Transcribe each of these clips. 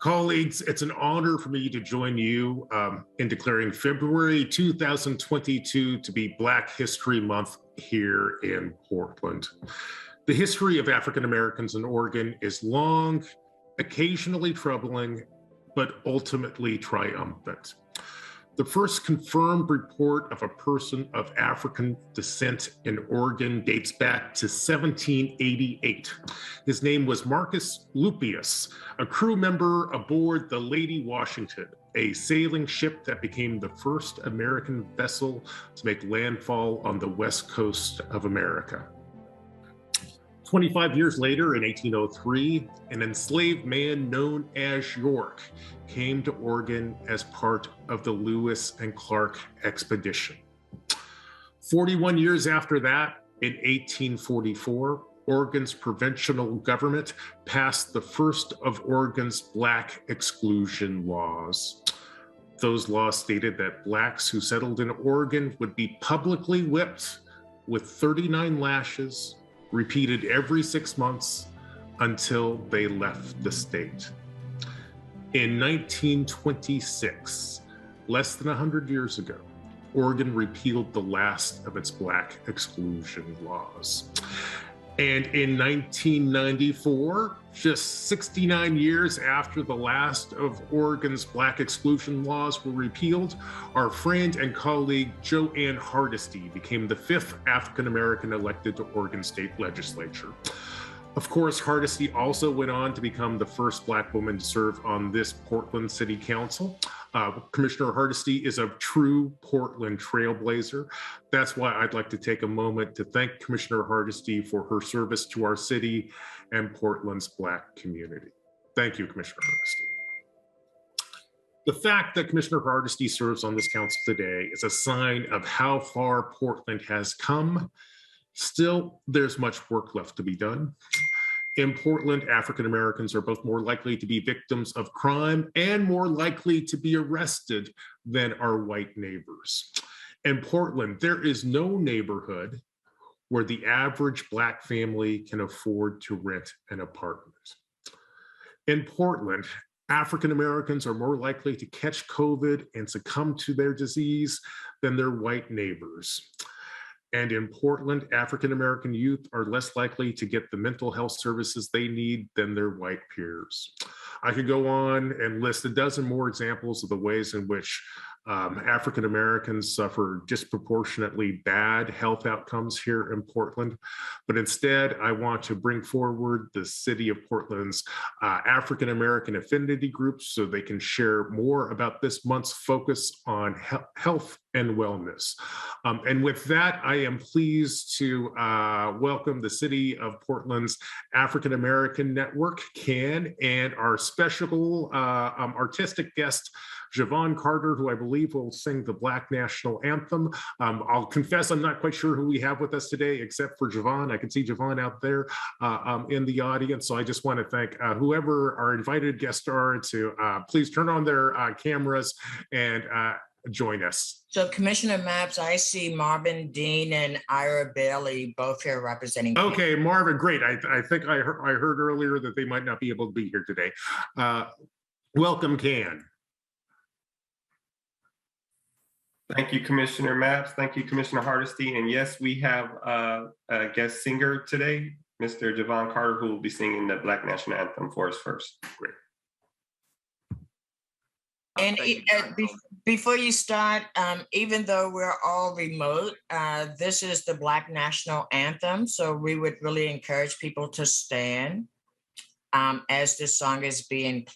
Colleagues, it's an honor for me to join you in declaring February 2022 to be Black History Month here in Portland. The history of African Americans in Oregon is long, occasionally troubling, but ultimately triumphant. The first confirmed report of a person of African descent in Oregon dates back to 1788. His name was Marcus Lupius, a crew member aboard the Lady Washington, a sailing ship that became the first American vessel to make landfall on the west coast of America. 25 years later, in 1803, an enslaved man known as York came to Oregon as part of the Lewis and Clark expedition. 41 years after that, in 1844, Oregon's provincial government passed the first of Oregon's Black exclusion laws. Those laws stated that Blacks who settled in Oregon would be publicly whipped with 39 lashes, repeated every 6 months until they left the state. In 1926, less than 100 years ago, Oregon repealed the last of its Black exclusion laws. And in 1994, just 69 years after the last of Oregon's Black exclusion laws were repealed, our friend and colleague JoAnn Hardesty became the 5th African American elected to Oregon State Legislature. Of course, Hardesty also went on to become the first Black woman to serve on this Portland City Council. Commissioner Hardesty is a true Portland trailblazer. That's why I'd like to take a moment to thank Commissioner Hardesty for her service to our city and Portland's Black community. Thank you, Commissioner Hardesty. The fact that Commissioner Hardesty serves on this council today is a sign of how far Portland has come. Still, there's much work left to be done. In Portland, African Americans are both more likely to be victims of crime and more likely to be arrested than our white neighbors. In Portland, there is no neighborhood where the average Black family can afford to rent an apartment. In Portland, African Americans are more likely to catch COVID and succumb to their disease than their white neighbors. And in Portland, African American youth are less likely to get the mental health services they need than their white peers. I could go on and list a dozen more examples of the ways in which African Americans suffer disproportionately bad health outcomes here in Portland. But instead, I want to bring forward the City of Portland's African American affinity groups so they can share more about this month's focus on health and wellness. And with that, I am pleased to welcome the City of Portland's African American Network, CAN, and our special artistic guest, Javon Carter, who I believe will sing the Black National Anthem. I'll confess I'm not quite sure who we have with us today, except for Javon. I can see Javon out there in the audience. So I just want to thank whoever our invited guests are to please turn on their cameras and join us. So Commissioner Mapps, I see Marvin Dean and Ira Bailey both here representing. Okay, Marvin, great. I think I heard earlier that they might not be able to be here today. Welcome, CAN. Thank you, Commissioner Mapps. Thank you, Commissioner Hardesty. And yes, we have a guest singer today, Mr. Javon Carter, who will be singing the Black National Anthem for us first. Great. And before you start, even though we're all remote, this is the Black National Anthem. So we would really encourage people to stand as this song is being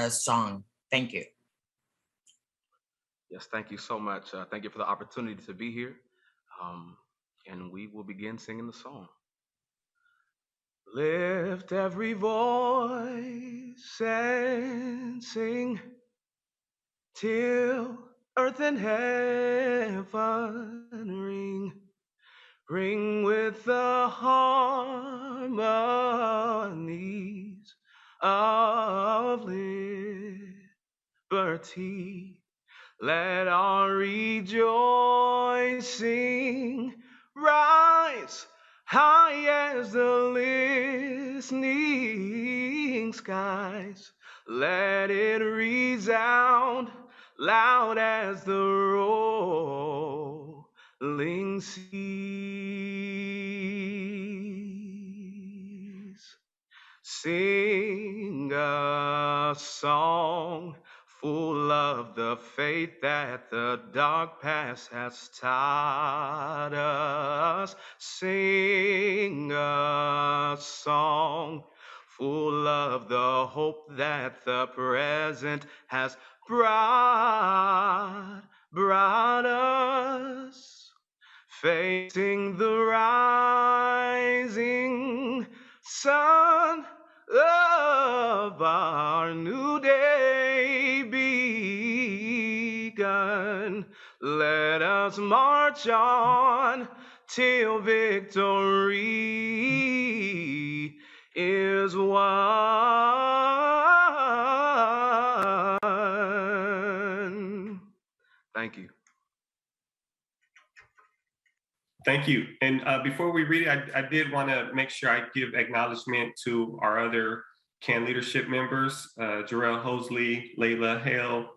sung. Thank you. Yes, thank you so much. Thank you for the opportunity to be here. And we will begin singing the song. Lift every voice and sing till earth and heaven ring. Ring with the harmonies of liberty. Let our rejoicing rise high as the listening skies. let it resound loud as the rolling seas. Sing a song full of the faith that the dark past has taught us. Sing a song full of the hope that the present has brought us. Facing the rising sun of our new day begun. Let us march on till victory is won. Thank you. Thank you. And before we read it, I did want to make sure I give acknowledgement to our other CAN leadership members, Jarrell Hosley, Layla Hale,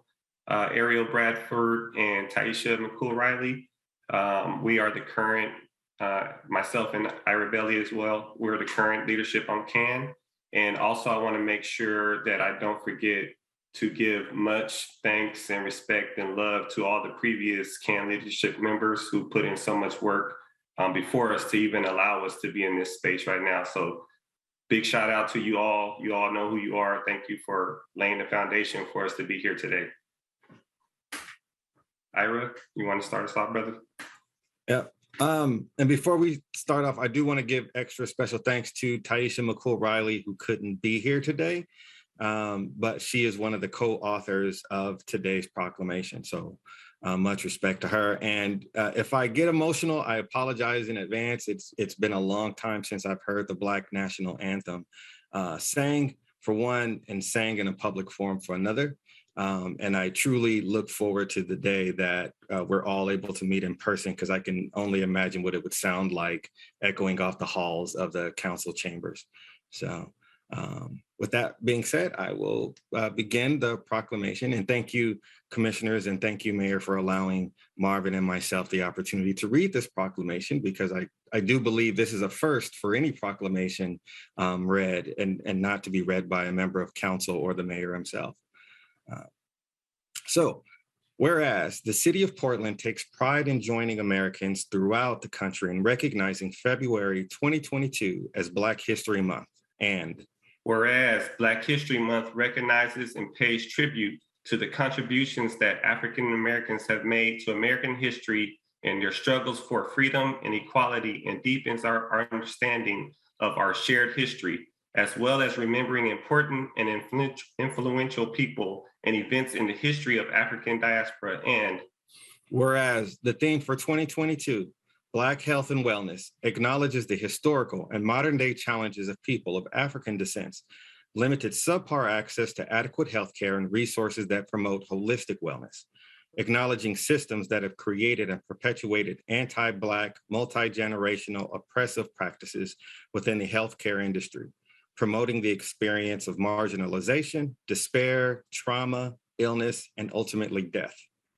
Ariel Bradford, and Taisha McCool-Riley. We are the current, myself and Ira Belli as well, we're the current leadership on CAN. And also I want to make sure that I don't forget to give much thanks and respect and love to all the previous CAN leadership members who put in so much work before us to even allow us to be in this space right now. So big shout out to you all. You all know who you are. Thank you for laying the foundation for us to be here today. Ira, you want to start us off, brother? Yeah. And before we start off, I do want to give extra special thanks to Taisha McCool-Riley, who couldn't be here today. But she is one of the co-authors of today's proclamation. So much respect to her. And if I get emotional, I apologize in advance. It's been a long time since I've heard the Black National Anthem sang for one and sang in a public forum for another. And I truly look forward to the day that we're all able to meet in person, because I can only imagine what it would sound like echoing off the halls of the council chambers. So with that being said, I will begin the proclamation. And thank you, commissioners, and thank you, Mayor, for allowing Marvin and myself the opportunity to read this proclamation, because I do believe this is a first for any proclamation read and not to be read by a member of council or the mayor himself. So, whereas the city of Portland takes pride in joining Americans throughout the country in recognizing February 2022 as Black History Month, and whereas Black History Month recognizes and pays tribute to the contributions that African Americans have made to American history and their struggles for freedom and equality, and deepens our understanding of our shared history, as well as remembering important and influential people and events in the history of African diaspora. And whereas the theme for 2022, Black Health and Wellness, acknowledges the historical and modern day challenges of people of African descents, limited subpar access to adequate healthcare and resources that promote holistic wellness, acknowledging systems that have created and perpetuated anti-Black, multi-generational oppressive practices within the healthcare industry, promoting the experience of marginalization, despair, trauma, illness, and ultimately death.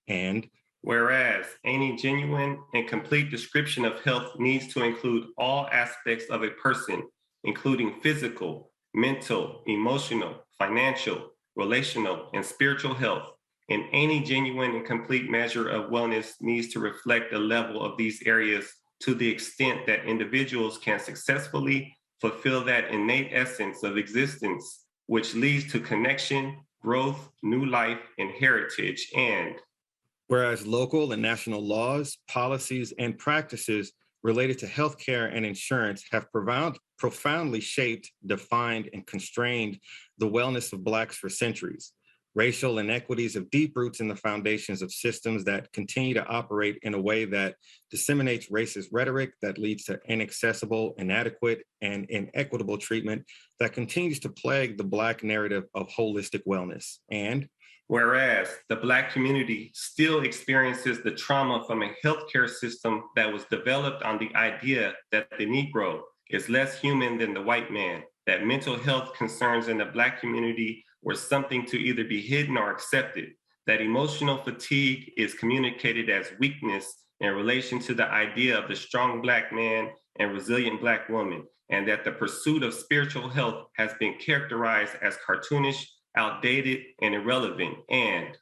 And whereas any genuine and complete description of health needs to include all aspects of a person, including physical, mental, emotional, financial, relational, and spiritual health. And any genuine and complete measure of wellness needs to reflect the level of these areas to the extent that individuals can successfully fulfill that innate essence of existence, which leads to connection, growth, new life, and heritage. And whereas local and national laws, policies, and practices related to healthcare and insurance have profoundly shaped, defined, and constrained the wellness of Blacks for centuries. Racial inequities have deep roots in the foundations of systems that continue to operate in a way that disseminates racist rhetoric that leads to inaccessible, inadequate, and inequitable treatment that continues to plague the Black narrative of holistic wellness. And whereas the Black community still experiences the trauma from a healthcare system that was developed on the idea that the Negro is less human than the white man, that mental health concerns in the Black community or something to either be hidden or accepted, that emotional fatigue is communicated as weakness in relation to the idea of the strong Black man and resilient Black woman, and that the pursuit of spiritual health has been characterized as cartoonish, outdated, and irrelevant. And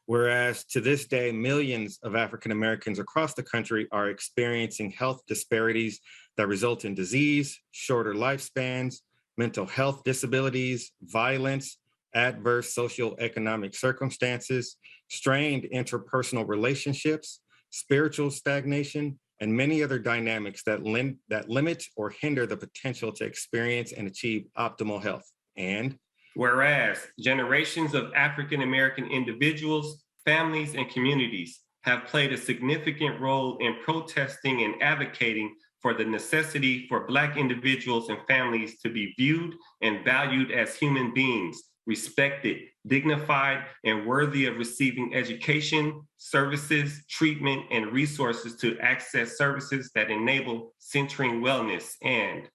whereas to this day, millions of African Americans across the country are experiencing health disparities that result in disease, shorter lifespans, mental health disabilities, violence, adverse socioeconomic circumstances, strained interpersonal relationships, spiritual stagnation, and many other dynamics that limit or hinder the potential to experience and achieve optimal health. And whereas generations of African American individuals, families, and communities have played a significant role in protesting and advocating for the necessity for Black individuals and families to be viewed and valued as human beings, respected, dignified, and worthy of receiving education, services, treatment, and resources to access services that enable centering wellness. And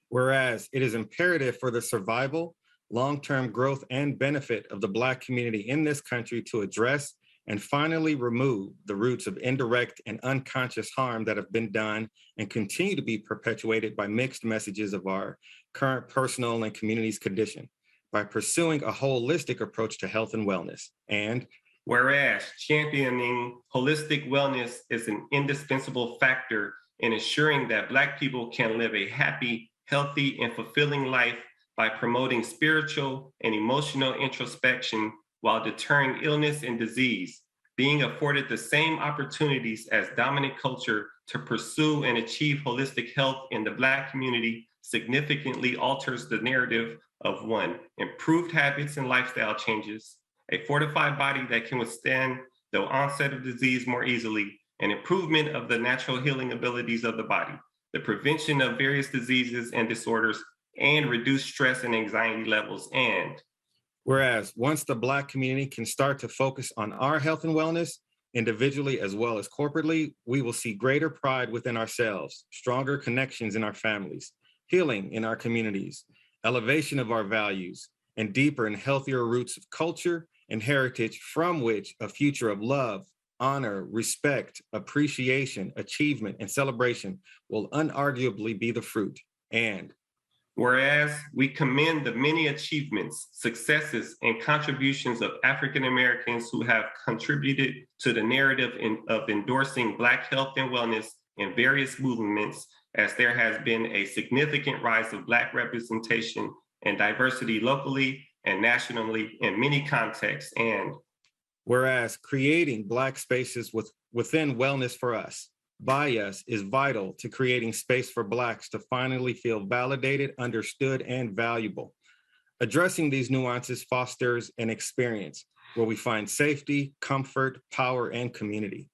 whereas it is imperative for the survival, long-term growth, and benefit of the Black community in this country to address and finally remove the roots of indirect and unconscious harm that have been done and continue to be perpetuated by mixed messages of our current personal and community's condition by pursuing a holistic approach to health and wellness. And whereas championing holistic wellness is an indispensable factor in ensuring that Black people can live a happy, healthy, and fulfilling life by promoting spiritual and emotional introspection while deterring illness and disease, being afforded the same opportunities as dominant culture to pursue and achieve holistic health in the Black community significantly alters the narrative of one, improved habits and lifestyle changes, a fortified body that can withstand the onset of disease more easily, an improvement of the natural healing abilities of the body, the prevention of various diseases and disorders, and reduce stress and anxiety levels. And whereas once the Black community can start to focus on our health and wellness, individually as well as corporately, we will see greater pride within ourselves, stronger connections in our families, healing in our communities, elevation of our values, and deeper and healthier roots of culture and heritage from which a future of love, honor, respect, appreciation, achievement, and celebration will unarguably be the fruit. And whereas we commend the many achievements, successes, and contributions of African Americans who have contributed to the narrative of endorsing Black health and wellness in various movements, as there has been a significant rise of Black representation and diversity locally and nationally in many contexts. And whereas creating Black spaces within wellness for us, by us, is vital to creating space for Blacks to finally feel validated, understood, and valuable. Addressing these nuances fosters an experience where we find safety, comfort, power, and community.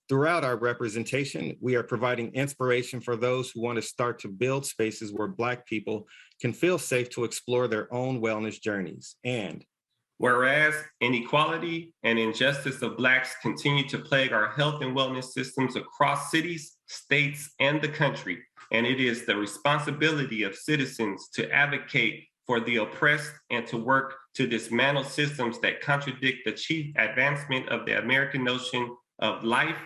Throughout our representation, we are providing inspiration for those who want to start to build spaces where Black people can feel safe to explore their own wellness journeys. And whereas inequality and injustice of Blacks continue to plague our health and wellness systems across cities, states, and the country, and it is the responsibility of citizens to advocate for the oppressed and to work to dismantle systems that contradict the chief advancement of the American notion of life,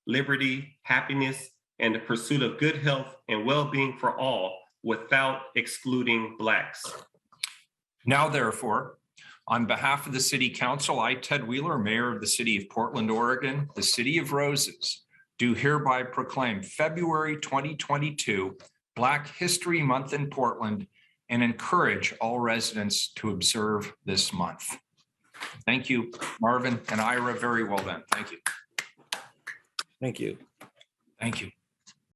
liberty, happiness, and the pursuit of good health and well-being for all without excluding Blacks. Now, therefore, on behalf of the City Council, I, Ted Wheeler, Mayor of the City of Portland, Oregon, the City of Roses, do hereby proclaim February 2022 Black History Month in Portland and encourage all residents to observe this month. Thank you, Marvin and Ira. Very well done. Thank you. thank you. Thank you.